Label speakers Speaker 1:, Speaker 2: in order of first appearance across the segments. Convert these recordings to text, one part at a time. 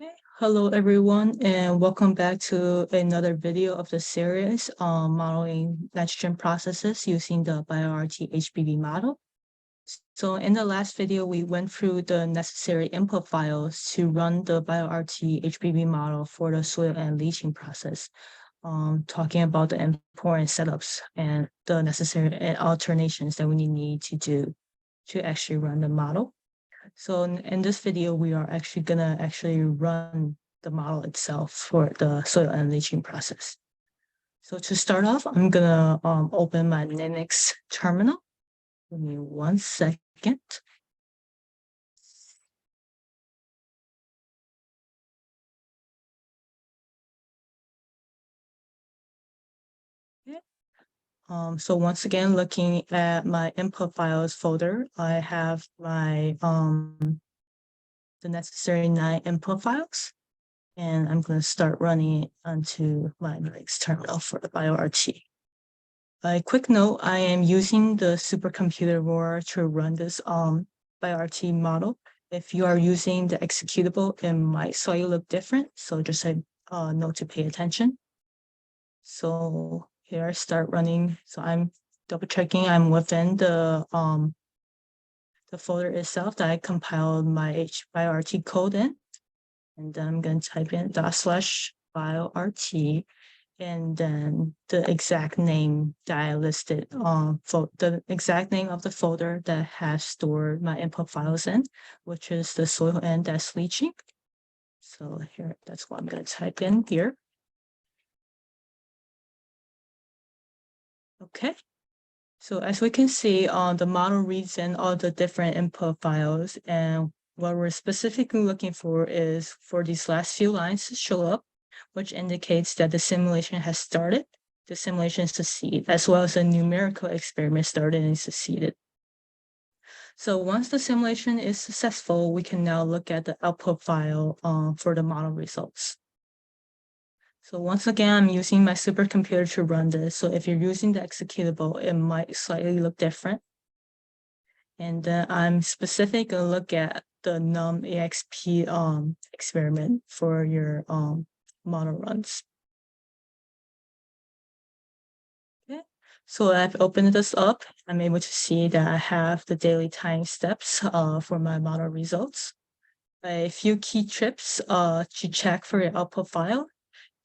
Speaker 1: Okay. Hello, everyone, and welcome back to another video of the series on modeling nitrogen processes using the BioRT HBV model. So in the last video, we went through the necessary input files to run the BioRT HBV model for the soil and leaching process, talking about the important setups and the necessary alternations that we need to do to actually run the model. So in this video, we are actually gonna run the model itself for the soil and leaching process. So to start off, I'm gonna open my Linux terminal. Give me 1 second. Okay. So once again, looking at my input files folder, I have my the necessary 9 input files. And I'm going to start running it onto my Linux terminal for the BioRT. A quick note, I am using the supercomputer Aurora to run this BioRT model. If you are using the executable, it might slightly look different. So just a note to pay attention. So here I start running. So I'm double checking I'm within the folder itself that I compiled my BioRT code in. And then I'm going to type in /BioRT and then the exact name that I listed the exact name of the folder that has stored my input files in, which is the soil and leaching. So here, that's what I'm going to type in here. Okay. So as we can see, the model reads in all the different input files, and what we're specifically looking for is for these last few lines to show up, which indicates that the simulation has started, the simulation succeeded, as well as a numerical experiment started and succeeded. So once the simulation is successful, we can now look at the output file for the model results. So once again, I'm using my supercomputer to run this. So if you're using the executable, it might slightly look different. And then I'm specific to look at the num-exp experiment for your model runs. Okay, so I've opened this up. I'm able to see that I have the daily time steps for my model results. A few key trips to check for your output file.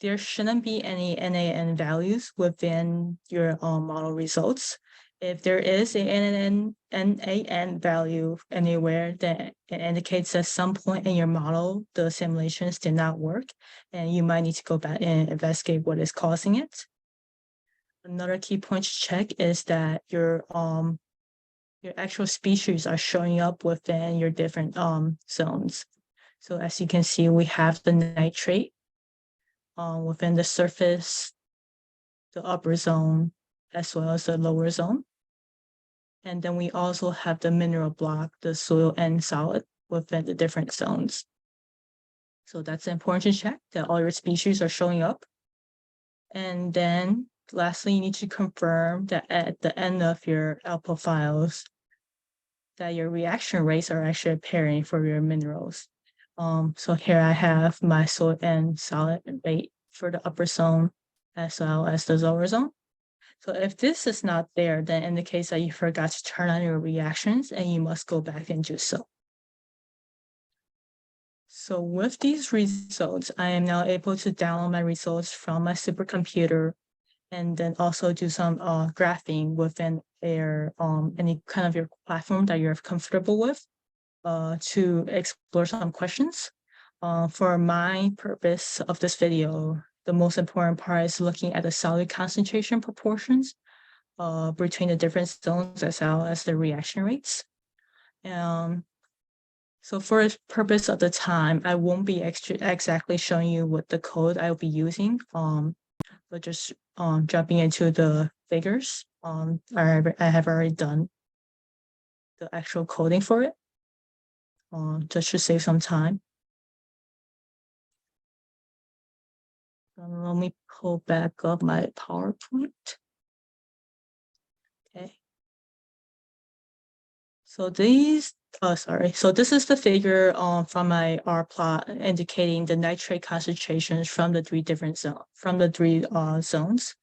Speaker 1: There shouldn't be any NaN values within your model results. If there is a NaN value anywhere, then it indicates at some point in your model, the simulations did not work, and you might need to go back and investigate what is causing it. Another key point to check is that your actual species are showing up within your different zones. So as you can see, we have the nitrate within the surface, the upper zone, as well as the lower zone. And then we also have the mineral block, the soil and solid within the different zones. So that's important to check that all your species are showing up. And then lastly, you need to confirm that at the end of your output files, that your reaction rates are actually appearing for your minerals. So here I have my soil and solid rate for the upper zone as well as the lower zone. So if this is not there, then indicates that you forgot to turn on your reactions and you must go back and do so. So with these results, I am now able to download my results from my supercomputer and then also do some graphing within your any kind of your platform that you're comfortable with to explore some questions. For my purpose of this video, the most important part is looking at the solid concentration proportions between the different zones as well as the reaction rates. So for the purpose of the time, I won't be exactly showing you what the code I'll be using, but just jumping into the figures. I have already done the actual coding for it, just to save some time. Let me pull back up my PowerPoint. Okay. So these sorry. So this is the figure from my R plot indicating the nitrate concentrations from the three zones.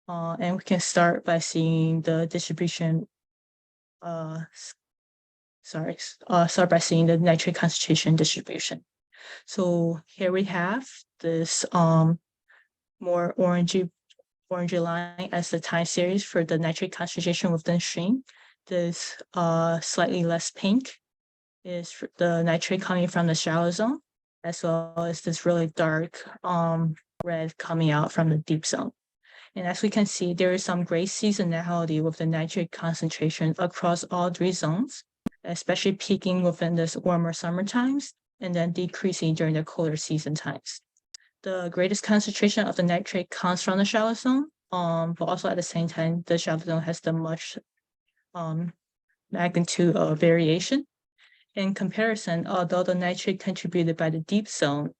Speaker 1: And we can start by seeing the distribution. Start by seeing the nitrate concentration distribution. So here we have this more orangey line as the time series for the nitrate concentration within stream. This slightly less pink is the nitrate coming from the shallow zone, as well as this really dark red coming out from the deep zone. And as we can see, there is some great seasonality with the nitrate concentration across all three zones, especially peaking within this warmer summer times and then decreasing during the colder season times. The greatest concentration of the nitrate comes from the shallow zone, but also at the same time, the shallow zone has the much magnitude of variation. In comparison, although the nitrate contributed by the deep zone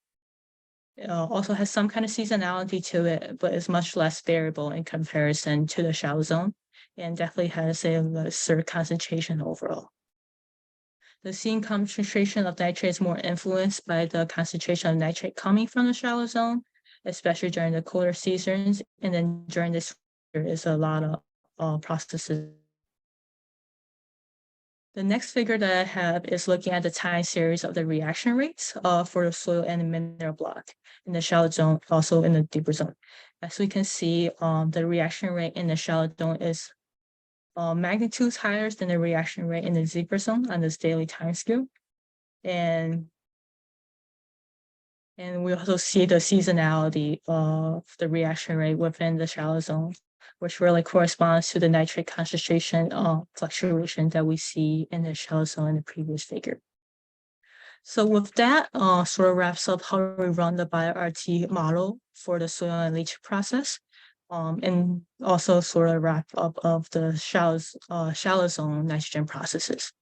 Speaker 1: also has some kind of seasonality to it, but is much less variable in comparison to the shallow zone, and definitely has a lesser concentration overall. The seen concentration of nitrate is more influenced by the concentration of nitrate coming from the shallow zone, especially during the colder seasons, and then during this there is a lot of processes. The next figure that I have is looking at the time series of the reaction rates for the soil and the mineral block in the shallow zone, also in the deeper zone. As we can see, the reaction rate in the shallow zone is magnitudes higher than the reaction rate in the deeper zone on this daily time scale. And we also see the seasonality of the reaction rate within the shallow zone, which really corresponds to the nitrate concentration fluctuation that we see in the shallow zone in the previous figure. So with that, sort of wraps up how we run the BioRT model for the soil and leach process, and also sort of wrap up of the shallow zone nitrogen processes.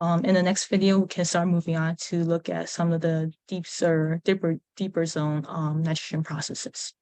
Speaker 1: In the next video, we can start moving on to look at some of the deeper zone nitrogen processes.